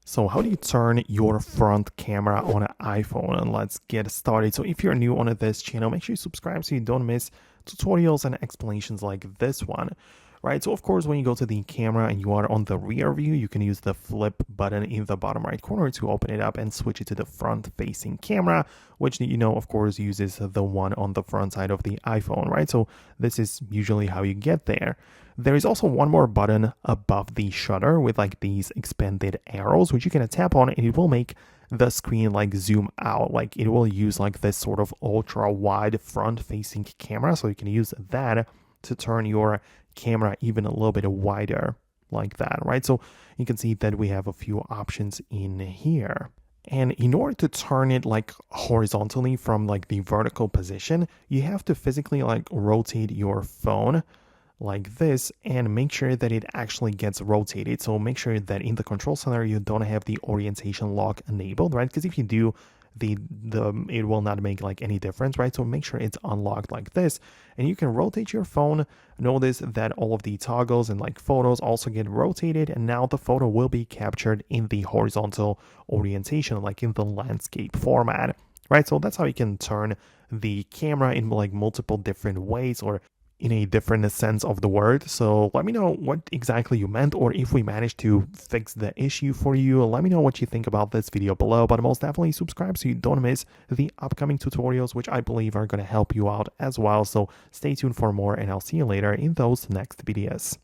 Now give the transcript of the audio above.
So how do you turn your front camera on an iPhone? And let's get started. So if you're new on this channel, make sure you subscribe so you don't miss tutorials and explanations like this one. Right, so of course, when you go to the camera and you are on the rear view, you can use the flip button in the bottom right corner to open it up and switch it to the front facing camera, which, of course, uses the one on the front side of the iPhone, right? So this is usually how you get there. There is also one more button above the shutter with like these expanded arrows, which you can tap on and it will make the screen like zoom out. Like it will use like this sort of ultra wide front facing camera. So you can use that to turn your camera even a little bit wider like that, right? So you can see that we have a few options in here. And in order to turn it like horizontally from like the vertical position, you have to physically like rotate your phone like this and make sure that it actually gets rotated. So make sure that in the control center you don't have the orientation lock enabled, right? Because if you do, it will not make like any difference, right? So make sure it's unlocked like this, and you can rotate your phone. Notice that all of the toggles and like photos also get rotated, and now the photo will be captured in the horizontal orientation, like in the landscape format, right? So that's how you can turn the camera in like multiple different ways, or in a different sense of the word. So let me know what exactly you meant, or if we managed to fix the issue for you. Let me know what you think about this video below, but most definitely subscribe so you don't miss the upcoming tutorials, which I believe are going to help you out as well. So stay tuned for more, and I'll see you later in those next videos.